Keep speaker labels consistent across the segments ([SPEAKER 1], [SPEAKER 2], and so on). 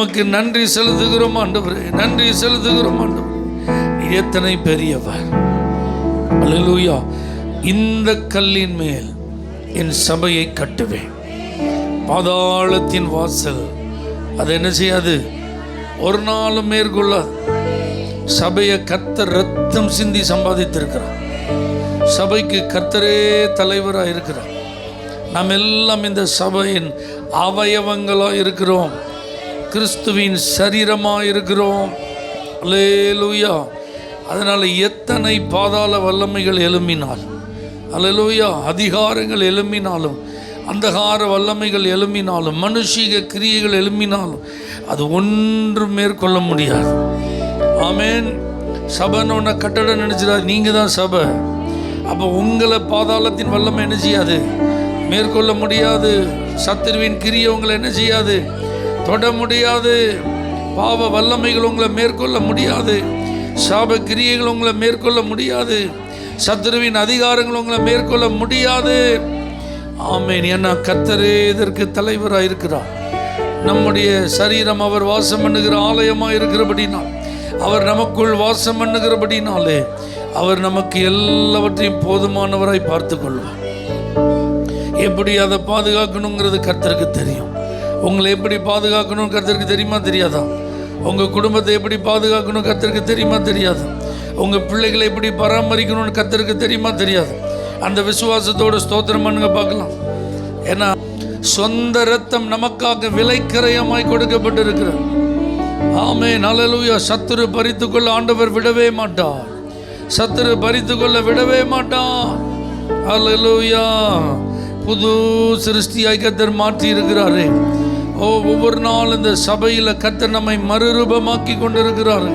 [SPEAKER 1] உமக்கு நன்றி செலுத்துகிறோம் ஆண்டவரே, நன்றி செலுத்துகிறோம் ஆண்டவரே. நீ எத்தனை பெரியவர். அல்லேலூயா. இந்த கல்லின் மேல் என் சபையை கட்டுவேன். பாதாளத்தின் வாசல் அது என்ன செய்யாது, ஒரு நாளும் மேற்கொள்ளாது. சபையை கர்த்தர் ரத்தம் சிந்தி சம்பாதித்திருக்கிறார். சபைக்கு கர்த்தரே தலைவராக இருக்கிறார். நாம் எல்லாம் இந்த சபையின் அவயவங்களாக இருக்கிறோம், கிறிஸ்துவின் சரீரமாக இருக்கிறோம். அல்லேலூயா. அதனால் எத்தனை பாதாள வல்லமைகள் எழும்பினால், அல்லேலூயா, அதிகாரங்கள் எழும்பினாலும், அந்தகார வல்லமைகள் எழும்பினாலும், மனுஷீக கிரியைகள் எழும்பினாலும் அது ஒன்றும் மேற்கொள்ள முடியாது. ஆமேன். சபைன்னு ஒன்று கட்டடம் நினச்சிடாது, நீங்கள் தான் சபை. அப்போ உங்களை பாதாளத்தின் வல்லமை என்ன செய்யாது, மேற்கொள்ள முடியாது. சத்துருவின் கிரியை உங்களை என்ன செய்யாது, தொட முடியாது. பாவ வல்லமைகள் உங்களை மேற்கொள்ள முடியாது. சாப கிரியைகள் உங்களை மேற்கொள்ள முடியாது. சத்துருவின் அதிகாரங்கள் உங்களை மேற்கொள்ள முடியாது. ஆமேன். ஏன்னா கர்த்தரே இதற்கு தலைவராக இருக்கிறார். நம்முடைய சரீரம் அவர் வாசம் பண்ணுகிற ஆலயமாக இருக்கிறபடினால், அவர் நமக்குள் வாசம் பண்ணுகிறபடினாலே அவர் நமக்கு எல்லாவற்றையும் போதுமானவராய் பார்த்து கொள்வார். எப்படி அதை பாதுகாக்கணுங்கிறது கர்த்தருக்கு தெரியும். உங்களை எப்படி பாதுகாக்கணும் கர்த்தருக்கு தெரியுமா தெரியாதா? உங்கள் குடும்பத்தை எப்படி பாதுகாக்கணும் கர்த்தருக்கு தெரியுமா தெரியாதா? உங்கள் பிள்ளைகளை எப்படி பராமரிக்கணும்னு கர்த்தருக்கு தெரியுமா தெரியாது? அந்த விசுவாசத்தோடு ஸ்தோத்திரம் பண்ணுங்க பார்க்கலாம். ஏன்னா சொந்த ரத்தம் நமக்காக விலைக்கரையமாய் கொடுக்கப்பட்டிருக்கிறது. ஆமென். அல்லேலூயா. சத்துரு பறித்து கொள்ள ஆண்டவர் விடவே மாட்டார். சத்துரு பறித்து கொள்ள விடவே மாட்டார். அல்லேலூயா. புது சிருஷ்டியாய் கர்த்தர் மாற்றி இருக்கிறாரு. ஒவ்வொரு நாள் இந்த சபையில் கர்த்தர் நம்மை மறுரூபமாக்கி கொண்டிருக்கிறாரு.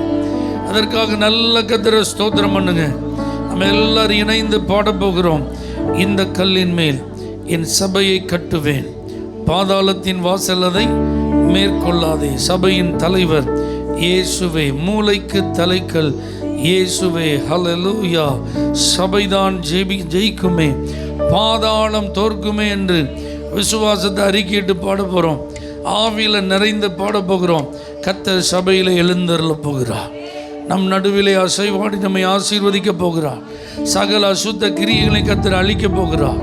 [SPEAKER 1] அதற்காக நல்ல கர்த்தரை ஸ்தோத்திரம் பண்ணுங்க. நம்ம எல்லாரும் இணைந்து பாடப்போகிறோம். இந்த கல்லின் மேல் என் சபையை கட்டுவேன், பாதாளத்தின் வாசல் அதை மேற்கொள்ளாதே. சபையின் தலைவர் இயேசுவே, மூளைக்கு தலைக்கல் இயேசுவே. ஹல்லேலூயா. சபைதான் ஜெயிக்குமே, பாதாளம் தோற்குமே என்று விசுவாசத்தை அறிக்கையிட்டு பாட போகிறோம். ஆவியில் நிறைந்து பாட போகிறோம். கர்த்தர் சபையில் எழுந்தருள போகிறார். நம் நடுவிலே அசைவாடி நம்மை ஆசீர்வதிக்க போகிறார். சகல அசுத்த கிரியைகளை கர்த்தர் அழிக்க போகிறார்.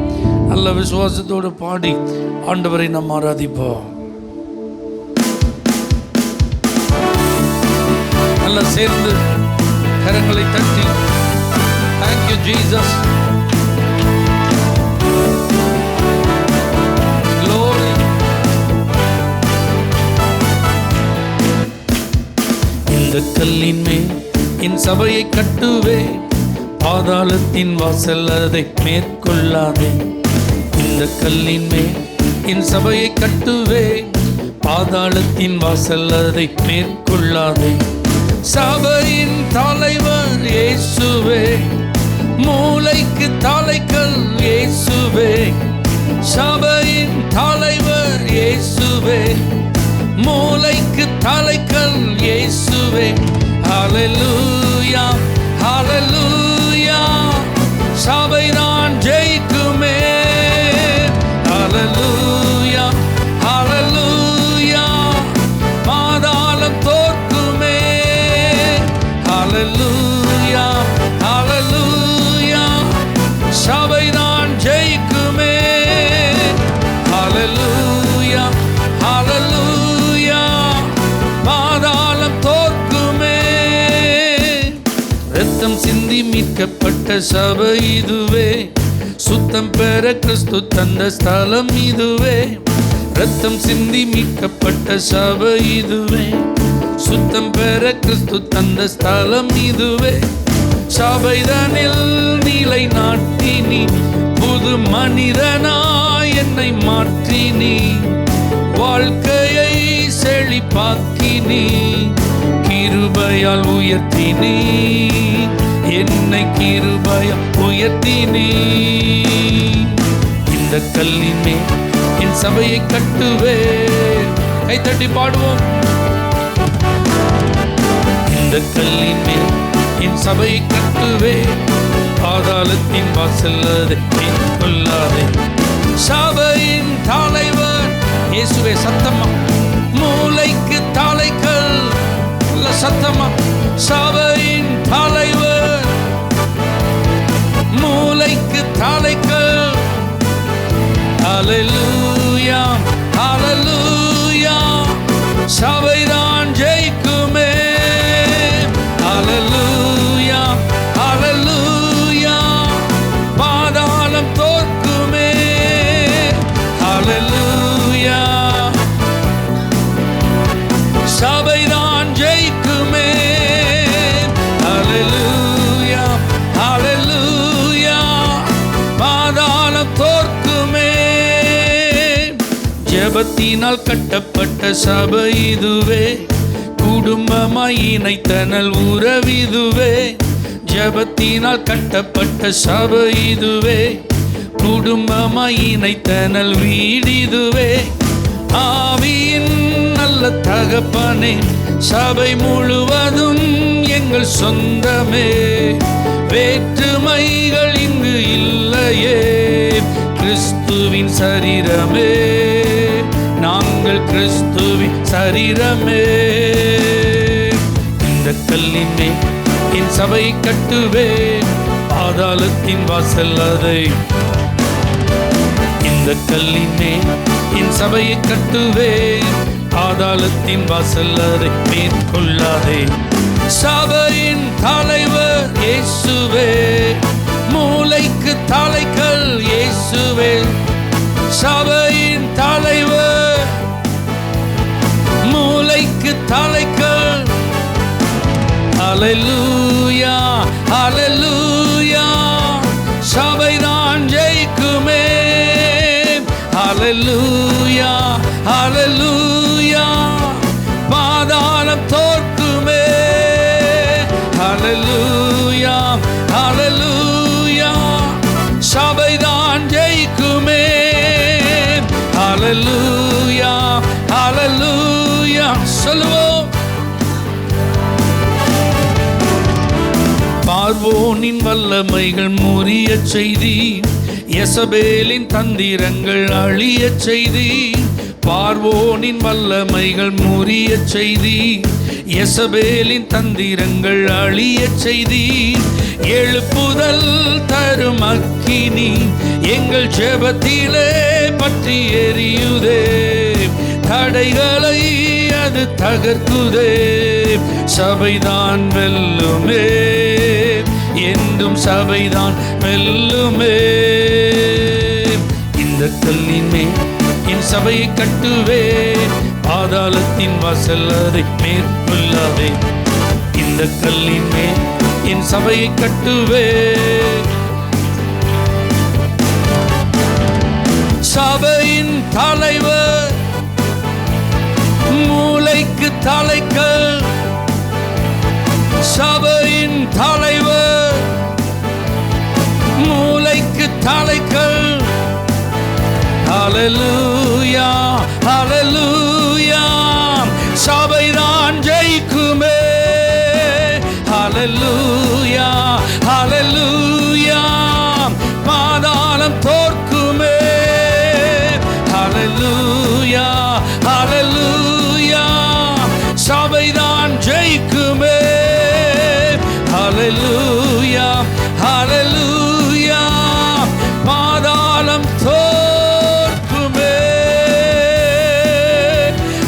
[SPEAKER 1] நல்ல விசுவாசத்தோடு பாடி ஆண்டவரை நாம் ஆராதிப்போம். நல்ல சேர்ந்து கரங்களை தட்டி Thank you Jesus. Glory. இந்த கல்லின் மேல் என் சபையை கட்டுவே, பாதாளத்தின் வாசல் அதை மேற்கொள்ளாதே. இந்த கல்லின் மேல் என் சபையை கட்டுவே, பாதாளத்தின் வாசல் அதை மேற்கொள்ளாதே. சபையின் தலைவர் இயேசுவே, மூளைக்கு தலைக்கல் இயேசுவே. சபையின் தலைவர் இயேசுவே, மூளைக்கு தலைக்கல் இயேசுவே. ஹல்லேலூயா, ஹல்லேலூயா. சபைதான் ஜெயிக்குமே. ஹல்லேலூயா, ஹல்லேலூயா. பாதாளம் தோற்குமே. ஹல்லேலூயா, ஹல்லேலூயா. சபைதான் ஜெயிக்குமே. ஹல்லேலூயா, ஹல்லேலூயா. பாதாளம் தோற்குமே. ரத்தம் சிந்தி மீட்கப்பட்ட சபை இதுவே, சுத்தம் பெற கிறிஸ்து தந்த ஸ்தலம் இதுவே. ரத்தம் சிந்தி மீட்கப்பட்ட சபை இதுவே, சுத்தம் பெற கிறிஸ்து தந்த ஸ்தலம் இதுவே. சபைதனில் நிலை நாட்டினி, புது மனிதனாய் என்னை மாற்றினி. வாழ்க்கையை செழிப்பாக்கினி, கிருபையால் உயர்த்தினி. என்னை கிருபையால் உயர்த்தினி. இந்த கல்லின் மேல் என் சபையை கட்டுவே. கைத்தட்டி பாடுவோம். இந்த கல்லின் மேல் என் சபையை கட்டுவே, பாதாளத்தின் வாசல் அதை மேற்கொள்ளாதே. சபையின் தலைவர் இயேசுவே. சத்தமா. மூளைக்கு தலை சத்தமா. சபையின் தலைவர், மூளைக்கு தலைக்கல். ஹல்லேலூயா ஹல்லேலூயா, சபைதான் ஜெயிக்குமே. ஹல்லேலூயா ஹல்லேலூயா, பாதாளம் தோற்குமே. ஹல்லேலூயா, சபைதான் ஜெயிக்குமே. ஹல்லேலூயா ஹல்லேலூயா, பாதாளம் தோற்குமே. ஜெபத்தினால் கட்டப்பட்ட சபை இதுவே, குடும்பமாய் இணைத்தனல் உறவிதுவே. ஜெபத்தினால் கட்டப்பட்ட சபை இதுவே, குடும்பமாய் இணைத்தனல் வீடிதுவே. ஆவியின் நல்ல தகப்பனே, சபை முழுவதும் எங்கள் சொந்தமே. வேற்றுமைகள் இங்கு இல்லையே, கிறிஸ்துவின் சரீரமே. நாங்கள் கிறிஸ்துவின் சரீரமே. இந்த கல்லின் மேல் என் சபையை கட்டுவேன், பாதாளத்தின் வாசல் அதை. இந்த கல்லின் மேல் என் சபையை கட்டுவேன், பாதாளத்தின் வாசல் அதை மேற்கொள்ளாதே. சபையின் தலைவர் இயேசுவே, மூளைக்கு தலைக்கல் இயேசுவே. சபையின் தலைவர், மூளைக்கு தலைக்கல். ஹல்லேலூயா ஹல்லேலூயா, சபைதான் ஜெயிக்குமே. ஹல்லேலூயா ஹல்லேலூயா, பாதாளம் தோற்குமே. ஹல்லேலூயா ஹல்லேலூயா, சபைதான் ஜெயிக்குமே. ஹல்லேலூயா ஹல்லேலூயா, சொல்லுவோம். பார்வோனின் வல்லமைகள் முறிய செய்தி, யெசபேலின் தந்திரங்கள் அழிய செய்தி. பார்வோனின் வல்லமைகள் முறிய செய்தி, யெசபேலின் தந்திரங்கள் அழிய செய்தி. எழுப்புதல் தரும் அக்கினி எங்கள் ஜெபத்திலே பற்றி எரியுதே. தடைகளை அது தகர்க்குதே. சபைதான் வெல்லுமே, என்றும் சபைதான் வெல்லுமே. இந்த கல்லின் மேல் என் சபையை கட்டுவேன், பாதாளத்தின் வாசல் அதை மேற்கொள்ளாதே. இந்த கல்லின் மேல் என் சபையை கட்டுவேன். சபையின் தலைவர், மூளைக்கு தலைக்கல். சபையின் தலைவர், மூளைக்கு தலைக்கல். ஹல்லேலூயா ஹல்லேலூயா, சபைதான் ஜெயிக்குமே. ஹல்லேலூயா ஹல்லேலூயா, பாதாளம் தோற்குமே. ஹல்லேலூயா ஹல்லேலூயா, சபைதான் ஜெயிக்குமே. ஹல்லேலூயா ஹல்லேலூயா, பாதாளம் தோற்குமே.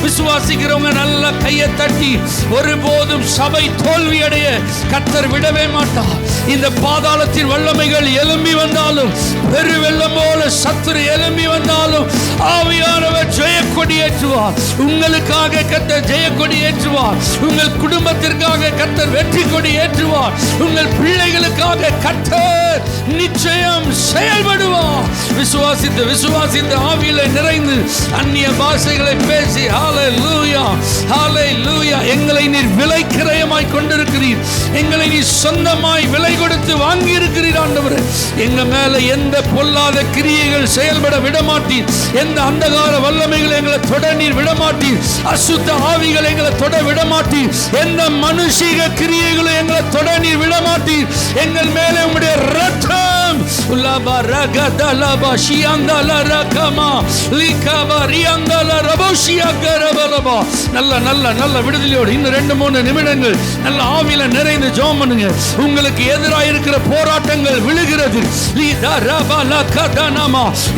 [SPEAKER 1] விசுவாசிக்கிறவங்க நல்ல கையை தட்டி, ஒருபோதும் சபை தோல்வி அடைய கர்த்தர் விடவே மாட்டார். இந்த பாதாளத்தின் வல்லமைகள் எழும்பி வந்தாலும், பெரு வெள்ளம் போல சத்துரு எழும்பி வந்தாலும், ஆவியானவர் ஜெயக்கொடி ஏற்றுவார். உங்களுக்காக கர்த்தர் ஜெயக்கொடி ஏற்றுவார். உங்கள் குடும்பத்திற்காக கர்த்தர் வெற்றி கொடி ஏற்றுவார். உங்கள் பிள்ளைகளுக்காக கர்த்தர் நிச்சயம் செயல்படுவார். விசுவாசித்து விசுவாசித்து ஆவியிலே நிறைந்து அந்நிய பாஷைகளை பேசி, ஹல்லேலூயா ஹல்லேலூயா, எங்களை நீர் விலை கிரயமாய் கொண்டிருக்கிறீர். எங்களை நீர் சொந்தமாய் விலை கொடுத்து வாங்கி இருக்கிறீர் ஆண்டவரே. எங்க மேல எந்த பொல்லாத கிரியைகள் செயல்பட விடமாட்டீர். எந்த அந்தகார வல்லமைகள் எங்களை தொட நீர் விடமாட்டீர். அசுத்த ஆவிகள் எங்களை தொட விடமாட்டீர். எந்த மனுஷீக கிரியைகளும் எங்களை தொட நீர் விடமாட்டீர். எங்கள் மேலே உம்முடைய இரத்தம் நல்ல நல்ல விடுதலையோடு இன்னும் 2-3 நிமிடங்கள் நல்ல ஆவியில நிறைந்து ஜெபம் பண்ணுங்க. உங்களுக்கு எதிராக இருக்கிற போராட்டங்கள் விழுகிறது.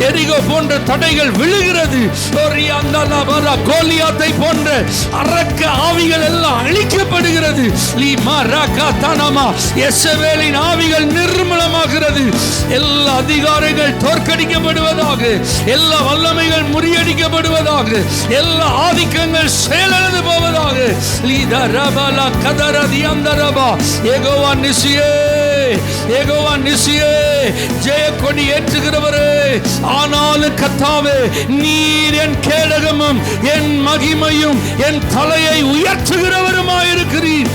[SPEAKER 1] எரிகோ போன்ற தடைகள் விழுகிறது. கோலியாத்தை போன்ற அரக்க ஆவிகள் எல்லாம் அழிக்கப்படுகிறது. எசபேலின் ஆவிகள் நிர்மூலமாகிறது. எல்லா அதிகாரங்கள் தோற்கடிக்கப்படுவதாக, எல்லா வல்லமைகள் முறியடிக்கப்படுவதாக, எல்லா ஆதிக்கங்கள் செயலிழந்து போவதாக. யெகோவா நிசியே, யெகோவா நிசியே, ஜெய கொடி ஏற்றுகிறவரே, ஆனாலும் கர்த்தாவே நீர் என் கேடகமும் என் மகிமையும் என் தலையை உயர்த்துகிறவருமாயிருக்கிறீர்.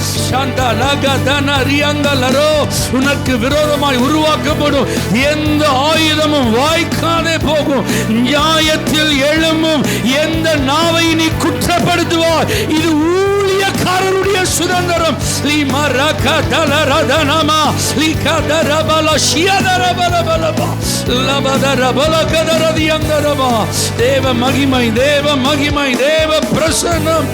[SPEAKER 1] உனக்கு விரோதமாய் உருவாக்கப்படும் எந்த ஆயுதமும் வாய்க்காதே போகும். நியாயத்தில் எழும்பும் எந்த நாவை நீ குற்றப்படுத்துவாய். இது ஊழியக்காரருடைய சுதந்திரம். தேவ மகிமை, தேவ மகிமை, தேவ பிரசன்னம்.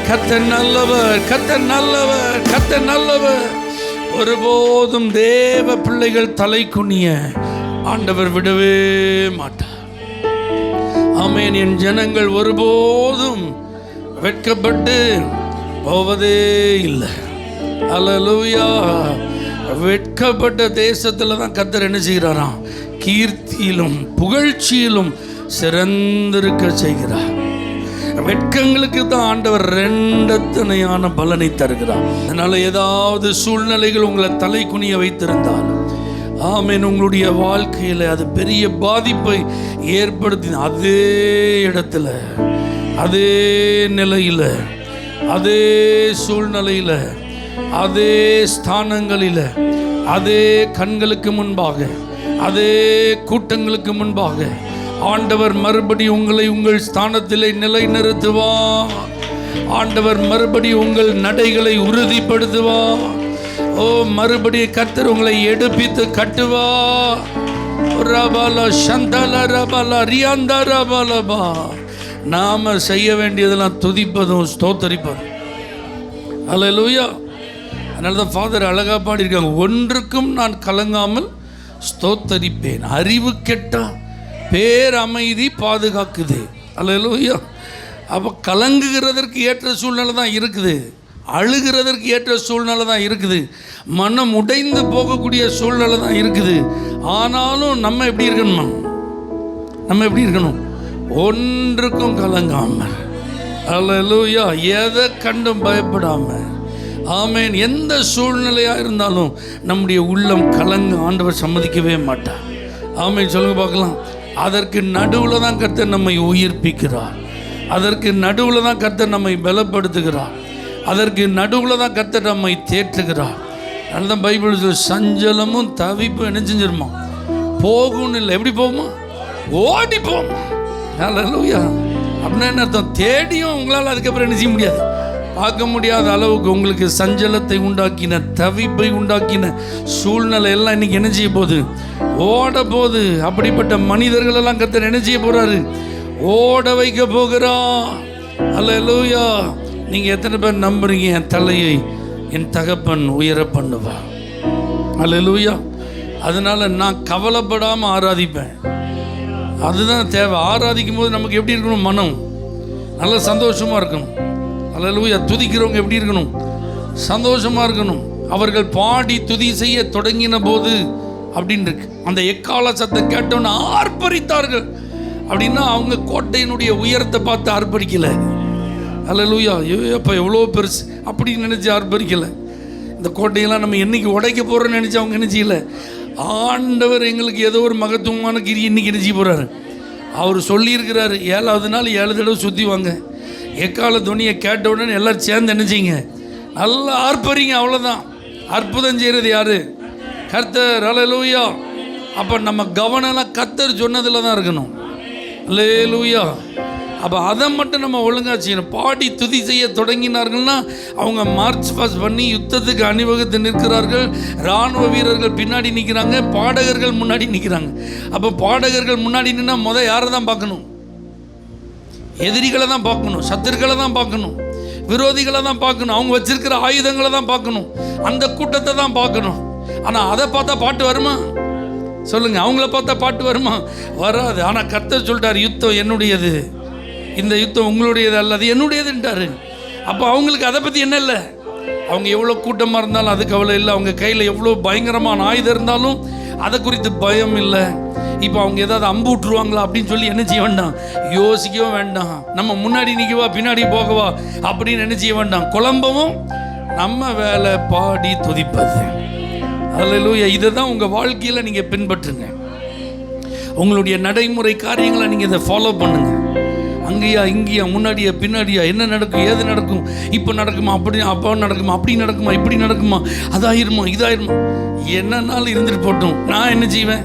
[SPEAKER 1] கர்த்தர் நல்லவர், கர்த்தர் நல்லவர், கர்த்தர் நல்லவர். ஒருபோதும் தேவ பிள்ளைகள் தலை குனிய ஆண்டவர் விடவே மாட்டார். ஆமென். என் ஜனங்கள் ஒருபோதும் வெட்கப்பட்டு போவதே இல்லை. அல்லேலூயா. வெட்கப்பட்ட தேசத்துல தான் கர்த்தர் என்ன செய்கிறாராம்? கீர்த்தியிலும் புகழ்ச்சியிலும் சிறந்திருக்க செய்கிறார். வெட்கங்களுக்கு தான் ஆண்டவர் 2 பலனை தருகிறார். அதனால ஏதாவது சூழ்நிலைகள் உங்களை தலை குனிய வைத்திருந்தாலும், ஆமென், உங்களுடைய வாழ்க்கையில் அது பெரிய பாதிப்பை ஏற்படுத்தி அதே இடத்துல, அதே நிலையில், அதே சூழ்நிலையில், அதே ஸ்தானங்களில், அதே கண்களுக்கு முன்பாக, அதே கூட்டங்களுக்கு முன்பாக ஆண்டவர் மறுபடி உங்களை உங்கள் ஸ்தானத்திலே நிலைநிறுத்துவார். ஆண்டவர் மறுபடி உங்கள் நடைகளை உறுதிப்படுத்துவார். ஓ, மறுபடி கர்த்தர் உங்களை எடுப்பித்து கட்டுவார். நாம செய்ய வேண்டியதெல்லாம் துதிப்பதும் ஸ்தோத்தரிப்பதும். அல்லேலூயா. அதனால தான் ஃபாதர் அழகா பாடியிருக்காங்க, ஒன்றுக்கும் நான் கலங்காமல் ஸ்தோத்தரிப்பேன், அறிவு கெட்டா பேரமைதி பாதுகாக்குது. அல்லேலூயா. அப்போ கலங்குகிறதற்கு ஏற்ற சூழ்நிலை தான் இருக்குது, அழுகிறதற்கு ஏற்ற சூழ்நிலை தான் இருக்குது, மனம் உடைந்து போகக்கூடிய சூழ்நிலை தான் இருக்குது. ஆனாலும் நம்ம எப்படி இருக்கணும்? நம்ம எப்படி இருக்கணும்? ஒன்றுக்கும் கலங்காமல், அல்லேலூயா, எதை கண்டும் பயப்படாமல், ஆமென், எந்த சூழ்நிலையாக இருந்தாலும் நம்முடைய உள்ளம் கலங்க ஆண்டவர் சம்மதிக்கவே மாட்டார். ஆமென், சொல்லுங்க பார்க்கலாம். அதற்கு நடுவில் தான் கர்த்தர் நம்மை உயிர்ப்பிக்கிறார். அதற்கு நடுவில் தான் கர்த்தர் நம்மை பலப்படுத்துகிறார். அதற்கு நடுவில் தான் கர்த்தர் நம்மை தேற்றுகிறார். அதனால தான் பைபிள் சஞ்சலமும் தவிப்பும் என்ன செஞ்சிருமா? போகும்னு இல்லை, எப்படி போகுமா? ஓடி போகுமா. அல்லேலூயா. அப்படின்னா என்ன அர்த்தம்? தேடியும் உங்களால் அதுக்கப்புறம் என்ன செய்ய முடியாது, பார்க்க முடியாத அளவுக்கு உங்களுக்கு சஞ்சலத்தை உண்டாக்கின, தவிப்பை உண்டாக்கின சூழ்நிலை எல்லாம் இன்னைக்கு என்ன செய்ய போகுது? ஓட போகுது. அப்படிப்பட்ட மனிதர்கள் எல்லாம் கர்த்தர் என்ன செய்ய போறாரு? ஓட வைக்க போகிறான். அல்லேலூயா. நீங்க எத்தனை பேர் நம்புறீங்க என் தலையை என் தகப்பன் உயர பண்ணுவா? அல்லேலூயா. அதனால நான் கவலைப்படாம ஆராதிப்பேன். அதுதான் தேவை. ஆராதிக்கும் போது நமக்கு எப்படி இருக்கணும்? மனம் நல்ல சந்தோஷமா இருக்கணும். அல்லேலூயா. துதிக்கிறவங்க எப்படி இருக்கணும்? சந்தோஷமா இருக்கணும். அவர்கள் பாடி துதி செய்ய தொடங்கின போது அப்படின்னு இருக்கு, அந்த எக்கால சத்தம் கேட்டோன்னு ஆர்ப்பரித்தார்கள். அப்படின்னா அவங்க கோட்டையினுடைய உயரத்தை பார்த்து ஆர்ப்பரிக்கல. அல்லேலூயா. அப்போ எவ்வளோ பெருசு அப்படின்னு நினச்சி ஆர்ப்பரிக்கலை. இந்த கோட்டையெல்லாம் நம்ம என்னைக்கு உடைக்க போகிறோன்னு நினச்சி அவங்க என்ன செய்யலை. ஆண்டவர் எங்களுக்கு ஏதோ ஒரு மகத்துவமான கிரி இன்னைக்கு என்ன செய்ய போகிறாரு? அவர் சொல்லியிருக்கிறாரு, 7வது நாள் 7 தடவை சுற்றி வாங்க. எக்கால துணியை கேட்ட உடனே எல்லோரும் சேர்ந்து என்ன செய்யுங்க? நல்லா ஆர்ப்பரிங்க. அவ்வளோதான். அற்புதம் செய்கிறது யார்? கர்த்தர். அல்லேலூயா. அப்போ நம்ம கவனம்லாம் கர்த்தர் சொன்னதில் தான் இருக்கணும். அல்லேலூயா. அப்போ அதை மட்டும் நம்ம ஒழுங்காக செய்யணும். பாடி துதி செய்ய தொடங்கினார்கள்னா அவங்க மார்ச் பாஸ் பண்ணி யுத்தத்துக்கு அணிவகுத்து நிற்கிறார்கள். இராணுவ வீரர்கள் பின்னாடி நிற்கிறாங்க, பாடகர்கள் முன்னாடி நிற்கிறாங்க. அப்போ பாடகர்கள் முன்னாடி நின்னா யாரை தான் பார்க்கணும்? எதிரிகளை தான் பார்க்கணும், சத்துருக்களை தான் பார்க்கணும், விரோதிகளை தான் பார்க்கணும், அவங்க வச்சிருக்கிற ஆயுதங்களை தான் பார்க்கணும், அந்த கூட்டத்தை தான் பார்க்கணும். ஆனால் அதை பார்த்தா பாட்டு வருமா சொல்லுங்க? அவங்கள பார்த்தா பாட்டு வருமா? வராது. ஆனால் கர்த்தர் சொல்லிட்டார், யுத்தம் என்னுடையது, இந்த யுத்தம் உங்களுடையது அல்ல, அது என்னுடையதுன்றாரு. அப்போ அவங்களுக்கு அதை பற்றி என்ன இல்லை, அவங்க எவ்வளோ கூட்டமாக இருந்தாலும் அதுக்கு அவ்வளோ இல்லை, அவங்க கையில் எவ்வளோ பயங்கரமான ஆயுதம் இருந்தாலும் அதை குறித்து பயம் இல்லை. இப்போ அவங்க ஏதாவது அம்பு விட்டுருவாங்களா அப்படின்னு சொல்லி என்ன செய்ய வேண்டாம், யோசிக்கவும் வேண்டாம். நம்ம முன்னாடி நிற்கவா பின்னாடி போகவா அப்படின்னு என்ன செய்ய வேண்டாம், குழம்பவும் நம்ம வேலை பாடி துதிப்பது. அல்லேலூயா. இதை தான் உங்கள் வாழ்க்கையில் நீங்கள் பின்பற்றுங்க. உங்களுடைய நடைமுறை காரியங்களை நீங்கள் இதை ஃபாலோ பண்ணுங்க. அங்கேயா இங்கேயா முன்னாடியா பின்னாடியா என்ன நடக்கும் ஏது நடக்கும், இப்போ நடக்குமா அப்படி அப்போ நடக்குமா அப்படி நடக்குமா இப்படி நடக்குமா அதாயிருமா இதாயிருமா, என்னன்னாலும் இருந்துட்டு போட்டோம். நான் என்ன செய்வேன்,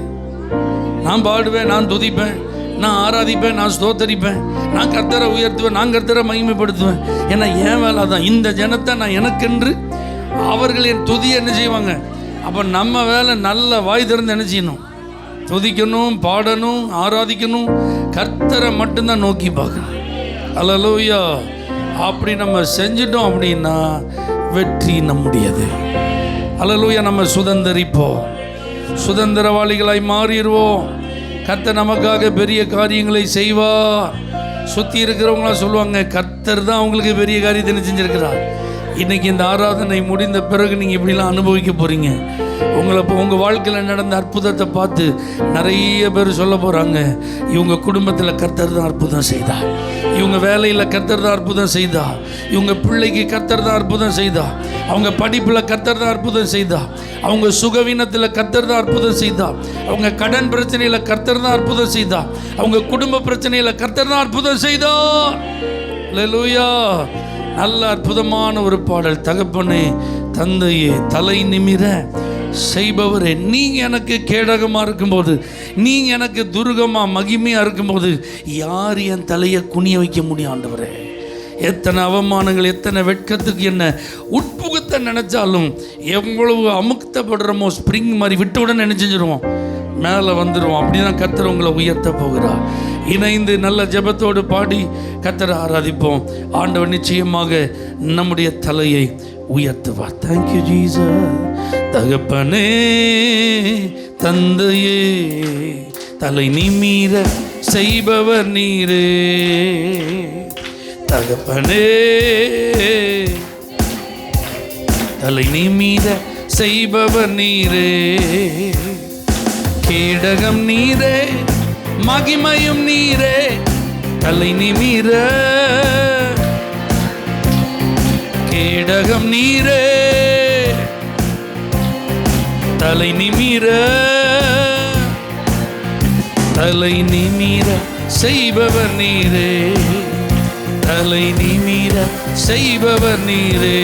[SPEAKER 1] நான் பாடுவேன், நான் துதிப்பேன், நான் ஆராதிப்பேன், நான் ஸ்தோத்தரிப்பேன், நான் கர்த்தரை உயர்த்துவேன், நான் கர்த்தரை மகிமைப்படுத்துவேன். ஏன்னா என் வேலை தான். இந்த ஜனத்தை நான் எனக்கென்று அவர்கள் என் துதியை என்ன செய்வாங்க. அப்போ நம்ம வேலை நல்ல வாய் திறந்து என்ன செய்யணும், துதிக்கணும், பாடணும், ஆராதிக்கணும், கர்த்தரை மட்டும்தான் நோக்கி பார்க்கணும். அல்லேலூயா. அப்படி நம்ம செஞ்சிட்டோம் அப்படின்னா வெற்றி நம்முடையது. அல்லேலூயா. நம்ம சுதந்திரிப்போம், சுதந்திரவாளிகளாய் மாறிடுவோம். கர்த்தர் நமக்காக பெரிய காரியங்களை செய்வார். சுற்றி இருக்கிறவங்களாம் சொல்லுவாங்க, கர்த்தர் தான் அவங்களுக்கு பெரிய காரியத்தை செஞ்சிருக்கிறார். இன்றைக்கி இந்த ஆராதனை முடிந்த பிறகு நீங்கள் இப்படிலாம் அனுபவிக்க போகிறீங்க. உங்கள் வாழ்க்கையில் நடந்த அற்புதத்தை பார்த்து நிறைய பேர் சொல்ல போகிறாங்க, இவங்க குடும்பத்தில் கர்த்தர் தான் அற்புதம் செய்தா, இவங்க வேலையில் கர்த்தர் தான் அற்புதம் செய்தா, இவங்க பிள்ளைக்கு கர்த்தர் தான் அற்புதம் செய்தா, அவங்க படிப்பில் கர்த்தர் தான் அற்புதம் செய்தா, அவங்க சுகவீனத்தில் கர்த்தர் தான் அற்புதம் செய்தா, அவங்க கடன் பிரச்சனையில் கர்த்தர் தான் அற்புதம் செய்தா, அவங்க குடும்ப பிரச்சனையில் கர்த்தர் தான் அற்புதம் செய்தா. அல்லேலூயா. நல்ல அற்புதமான ஒரு பாடல். தகப்பனே தந்தையே தலை நிமிர செய்பவரே, நீங்கள் எனக்கு கேடகமாக இருக்கும்போது, நீங்கள் எனக்கு துர்கமாக மகிமையாக இருக்கும்போது யார் என் தலையை குனிய வைக்க முடியும் ஆண்டவரே? எத்தனை அவமானங்கள், எத்தனை வெட்கத்துக்கு என்ன உட்புகுத்த நினச்சாலும் எவ்வளவு அமுக்தப்படுறோமோ ஸ்ப்ரிங் மாதிரி விட்டு உடனே நினைச்சிருவோம், மேலே வந்துடுவோம். அப்படி தான் கர்த்தர் உங்களை உயர்த்த போகிறார். இணைந்து நல்ல ஜெபத்தோடு பாடி கர்த்தரை ஆராதிப்போம். ஆண்டவர் நிச்சயமாக நம்முடைய தலையை உயர்த்துவார். Thank you Jesus. தகப்பனே தந்தையே தலை நிமிர செய்பவர் நீரே, தகப்பனே தலை நிமிர செய்பவர் நீரே, கேடகம் நீரே மகிமையும் நீரே, தலை நிமிர கேடகம் நீரே, தலை நிமிர தலை நிமிர செய்பவர் நீரே, தலை நிமிர செய்பவர் நீரே,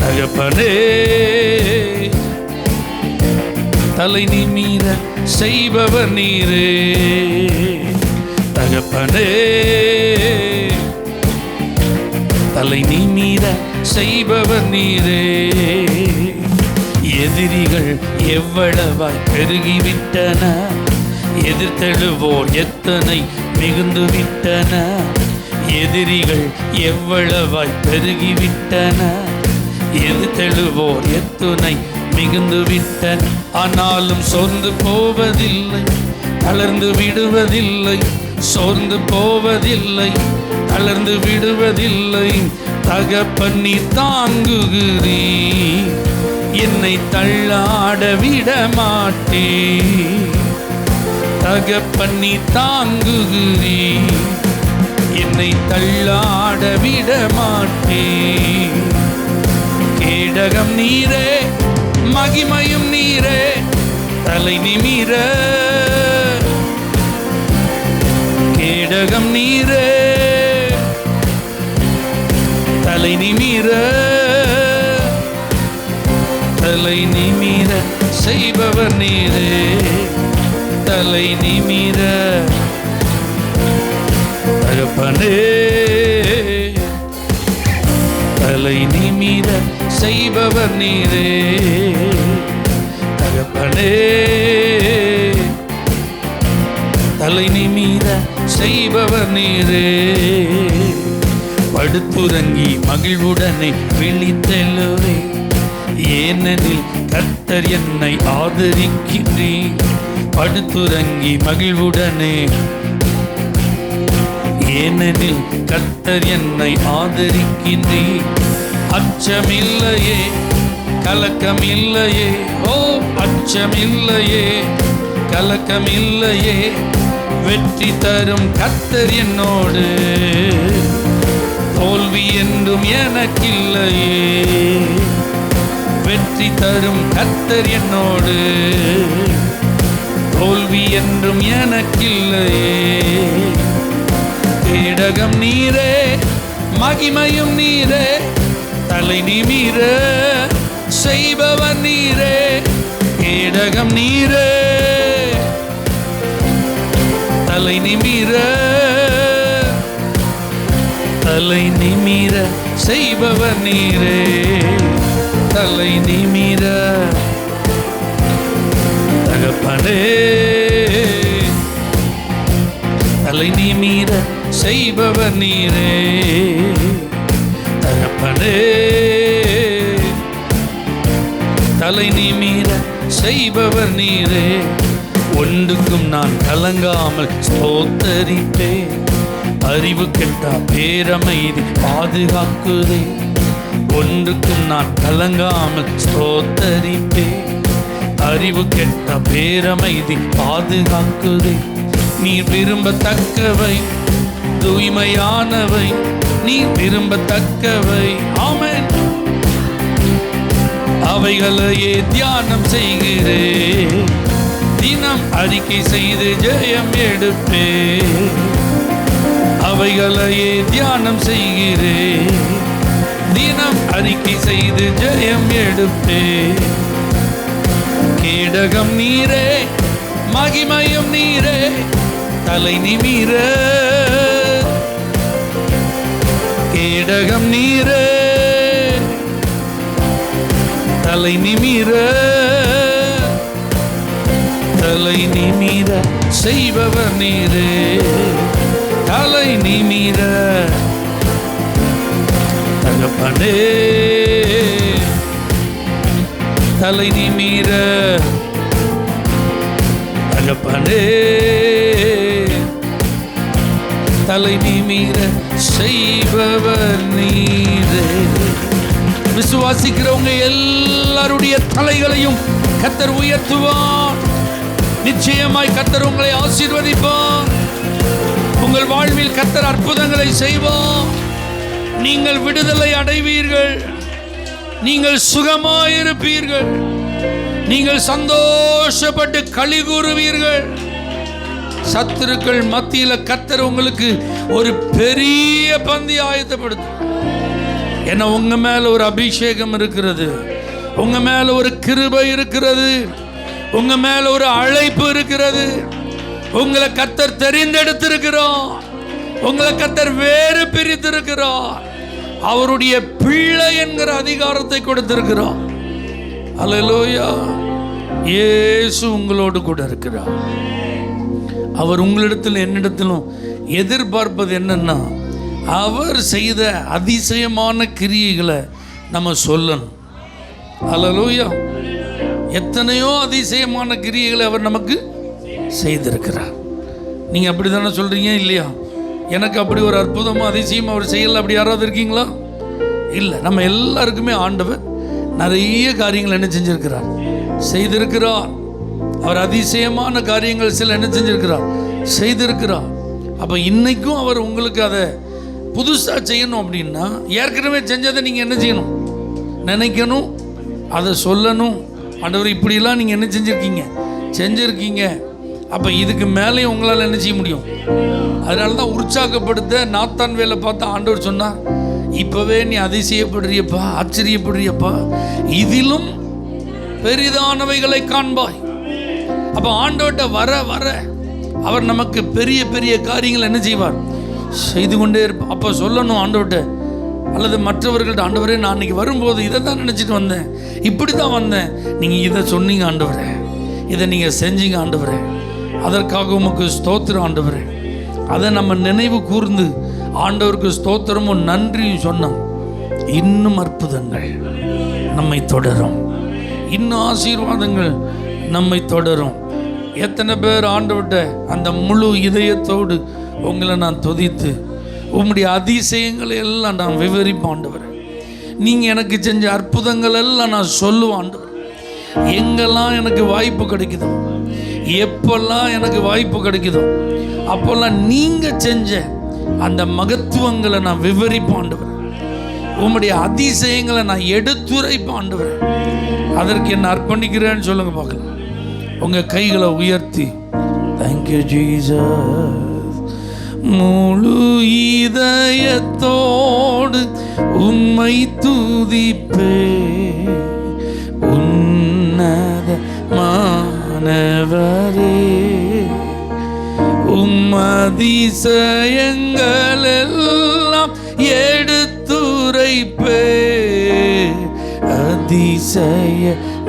[SPEAKER 1] தகப்பனே தலை நிமிர செய்பவர் நீரே, தகப்பனே தலை நிமிர செய்பவர் நீரே. எதிரிகள் எவ்வளவாய் பெருகிவிட்டன, எதிர்த்தெழுவோர் எத்தனை மிகுந்து விட்டன, எதிரிகள் எவ்வளவாய் பெருகிவிட்டன, எதிர்த்தெழுவோர் எத்தனை மிகுந்து விட்டன. ஆனாலும் சோர்ந்து போவதில்லை, தளர்ந்து விடுவதில்லை, சோர்ந்து போவதில்லை, தளர்ந்து விடுவதில்லை, தகப்பனி தாங்குகிறீ, என்னை தள்ளாட விட மாட்டே, தகப்பனி தாங்குகிறீ, என்னை தள்ளாட விட மாட்டே, கேடகம் நீரே மகிமையும் நீரே, தலை நிமிர கேடகம் நீரே, தலை நிமிர தலை நிமிர செய்பவர் நீரே, தலை நிமிர தகப்பனே தலை நிமிர செய்பவர் நீரே, தகப்பனே தலை நிமிர செய்பவர் நீரே. படுத்துறங்கி மகிழ்வுடனே விழித்தெழுவே, ஏனெனில் கர்த்தர் என்னை ஆதரிக்கின்றீர். படுத்துறங்கி மகிழ்வுடனே, ஏனெனில் கர்த்தர் என்னை ஆதரிக்கின்றீர். அச்சமில்லையே, கலக்கமில்லையே, ஓ அச்சமில்லையே, கலக்கமில்லையே, வெற்றி தரும் கர்த்தர் என்னோடு. தோல்வி என்றும் எனக்கில்லையே, வெற்றி தரும் கர்த்தர் என்னோடு. தோல்வி என்றும் எனக்கில்லையே. கேடகம் நீரே, மகிமையும் நீரே, தலை நிமிர செய்பவர் நீரே. கேடகம் நீரே, தலை நிமிர, தலை நிமிர செய்பவர் நீரே. தலை நிமிர தகப்பனே, தலை நிமிர செய்பவர் நீரே. தகப்பனே, தலை நிமிர செய்பவர் நீரே. ஒன்றுக்கும் நான் கலங்காமல் ஸ்தோத்தரிப்பேன். அறிவு கெட்ட பேரமைதி பாதுகாக்குதே. ஒன்றுக்கும் நான் கலங்காமல் ஸ்தோத்தரிப்பேன். அறிவு கெட்ட பேரமைதி பாதுகாக்குதே. நீ விரும்பத்தக்கவை தூய்மையானவை, நீ விரும்பத்தக்கவை, ஆமென், அவைகளையே தியானம் செய்கிறேன். தினம் அறிக்கை செய்து ஜெயம் எடுப்பே. அவைகளையே தியானம் செய்கிறேன். தினம் அறிக்கை செய்து ஜெயம் எடுப்பே. கேடகம் நீரே, மகிமையும் நீரே, தலை நிமிர. கேடகம் நீரே, தலை நிமிர, தலை நிமிர செய்பவர் நீரே. தலை நிமிர தகப்பனே, தலை நிமிர தகப்பனே, தலை நிமிர செய்பவர் நீரே. விசுவாசிக்கிறவங்க எல்லாருடைய தலைகளையும் கர்த்தர் உயர்த்துவார். நிச்சயமாய் கர்த்தர் உங்களை ஆசீர்வதிப்பார். உங்கள் வாழ்வில் கர்த்தர் அற்புதங்களை செய்வார். நீங்கள் விடுதலை அடைவீர்கள். நீங்கள் சுகமாயிருப்பீர்கள். நீங்கள் சந்தோஷப்பட்டு களி கூறுவீர்கள். சத்துருக்கள் மத்தியில் கர்த்தர் உங்களுக்கு ஒரு பெரிய பந்தி ஆயத்தப்படுத்தும். ஏன்னா உங்க மேல ஒரு அபிஷேகம் இருக்கிறது, உங்க மேல ஒரு கிருபை இருக்கிறது, உங்க மேல ஒரு அழைப்பு இருக்கிறது. உங்களை கர்த்தர் தெரிந்தெடுத்திருக்கிறார். உங்களை கர்த்தர் வேறு பிரித்திருக்கிறார். அவருடைய பிள்ளை என்கிற அதிகாரத்தை கொடுத்திருக்கிறார். அல்லேலூயா. இயேசு உங்களோடு கூட இருக்கிறார். அவர் உங்களிடத்தில் என்னிடத்திலும் எதிர்பார்ப்பது என்னன்னா, அவர் செய்த அதிசயமான கிரியைகளை நம்ம சொல்லணும். அல்லேலூயா. எத்தனையோ அதிசயமான கிரியைகளை அவர் நமக்கு செய்திருக்கிறார். நீங்கள் அப்படி தானே சொல்கிறீங்க இல்லையா? எனக்கு அப்படி ஒரு அற்புதமாக அதிசயம் அவர் செய்யலை, அப்படி யாராவது இருக்கீங்களா? இல்லை. நம்ம எல்லாருக்குமே ஆண்டவர் நிறைய காரியங்கள் என்ன செஞ்சிருக்கிறார், செய்திருக்கிறார். அவர் அதிசயமான காரியங்கள் சில என்ன செஞ்சிருக்கிறார், செய்திருக்கிறார். அப்போ இன்னைக்கும் அவர் உங்களுக்கு அதை புதுசாக செய்யணும் அப்படின்னா, ஏற்கனவே செஞ்சதை நீங்கள் என்ன செய்யணும், நினைக்கணும், அதை சொல்லணும். ஆண்டவர் இப்படிலாம் நீங்கள் என்ன செஞ்சுருக்கீங்க. அப்போ இதுக்கு மேலே உங்களால் என்ன செய்ய முடியும்? அதனால தான் உற்சாகப்படுத்த நாத்தான் வேலை பார்த்து ஆண்டவர் சொன்னார், இப்போவே நீ அதிசயப்படுறியப்பா, ஆச்சரியப்படுறியப்பா, இதிலும் பெரிதானவைகளை காண்பாய். அப்போ ஆண்டவர்கிட்ட வர வர அவர் நமக்கு பெரிய பெரிய காரியங்கள் என்ன செய்வார், செய்து கொண்டே இருப்பார். அப்போ சொல்லணும் ஆண்டவர்கிட்ட அல்லது மற்றவர்கள்ட்ட, ஆண்டவரே நான் அன்றைக்கி வரும்போது இதை தான் நினச்சிட்டு வந்தேன், இப்படி தான் வந்தேன், நீங்கள் இதை சொன்னீங்க ஆண்டவரே, இதை நீங்கள் செஞ்சீங்க ஆண்டவரே, அதற்காக உமக்கு ஸ்தோத்திரம் ஆண்டவரே. அதை நம்ம நினைவு கூர்ந்து ஆண்டவருக்கு ஸ்தோத்திரமும் நன்றியும் சொன்னோம், இன்னும் அற்புதங்கள் நம்மை தொடரும், இன்னும் ஆசீர்வாதங்கள் நம்மை தொடரும். எத்தனை பேர் ஆண்டவர்கிட்ட அந்த முழு இதயத்தோடு உங்களை நான் துதித்து உம்முடைய அதிசயங்களை எல்லாம் நான் விவரிப்பேன் ஆண்டவர், நீங்கள் எனக்கு செஞ்ச அற்புதங்கள் எல்லாம் நான் சொல்லுவேன் ஆண்டவர். எங்கெல்லாம் எனக்கு வாய்ப்பு கிடைக்குதோ, எப்பெல்லாம் எனக்கு வாய்ப்பு கிடைக்குதோ அப்போல்லாம் நீங்கள் செஞ்ச அந்த மகத்துவங்களை நான் விவரிப்பேன் ஆண்டவர். உம்முடைய அதிசயங்களை நான் எடுத்துரைப்பேன் ஆண்டவர். அதற்கு என்ன அர்ப்பணிக்கிறேன்னு சொல்லுங்க பார்க்கலாம். உங்கள் கைகளை உயர்த்தி தேங்க்யூ ஜீசஸ், முழு இதயத்தோடு உம்மை துதிப்பே, உன்னத மாணவரே, அதிசயங்கள் எல்லாம் எடுத்துரைப்பே, அதிசய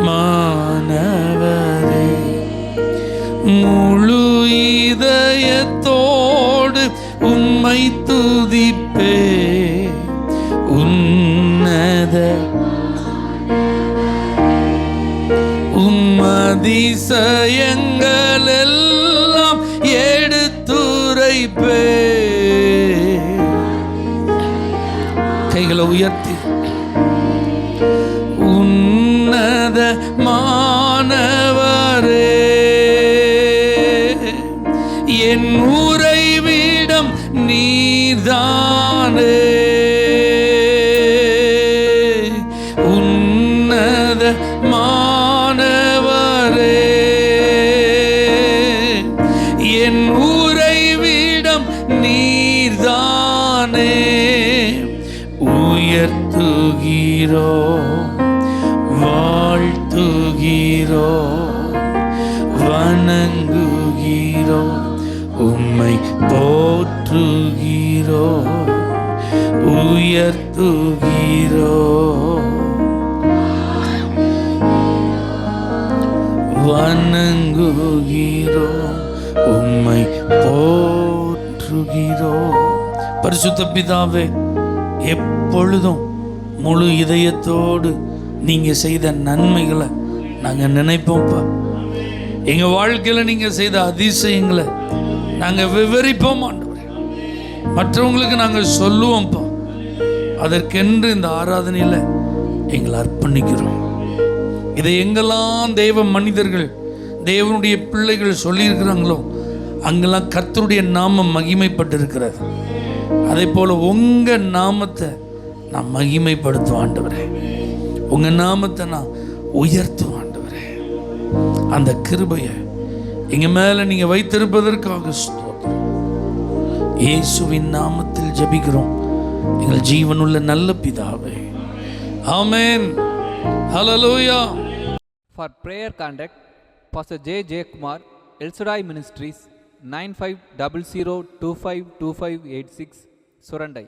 [SPEAKER 1] மாணவரே, முழு இதயத்தோடு உம்மை துதிப்பே, உன்னத அதிசயங்கள் எல்லாம் எடுத்துரைப்பே. கைகளை உயர்த்தி உன்னத மாணவரே, என் உறைவிடம் நீர்தானே, உன்னத மாணவரே, என் உறைவிடம் நீர்தானே, உயர்த்துகிறோ வாழ்த்துகிறோ வணங்குகிறோ உம்மை போற்றுகிறோ உயர்த்துகிறோ வணங்குகிறோ உம்மை போற்றுகிறோ. பரிசுத்த பிதாவே, எப்பொழுதும் முழு இதயத்தோடு நீங்கள் செய்த நன்மைகளை நாங்கள் நினைப்போம்ப்பா. எங்கள் வாழ்க்கையில் நீங்கள் செய்த அதிசயங்களை நாங்கள் விவரிப்போம் ஆண்டவரே, மற்றவங்களுக்கு நாங்கள் சொல்லுவோம்ப்பா. அதற்கென்று இந்த ஆராதனையில் எங்களை அர்ப்பணிக்கிறோம். இதை எங்கெல்லாம் தேவ மனிதர்கள் தேவனுடைய பிள்ளைகள் சொல்லியிருக்கிறாங்களோ அங்கெல்லாம் கர்த்தருடைய நாமம் மகிமைப்பட்டிருக்கிறது. அதே போல் உங்கள் நாமத்தை நான் மகிமைப்படுத்துவேன் ஆண்டவரே, உங்கள் நாமத்தை நான் உயர்த்துவேன் ஆண்டவரே. அந்த கிருபையை எங்கள் மேலே நீங்கள் வைத்திருப்பதற்காக ஸ்தோத்திரம். இயேசுவின் நாமத்தில் ஜெபிக்கிறோம் எங்கள் ஜீவனுள்ள நல்ல பிதாவே, ஆமென். ஹல்லேலூயா.
[SPEAKER 2] For prayer contact, Pastor J. J. Kumar, El Shaddai Ministries, 9500252586, Surandai.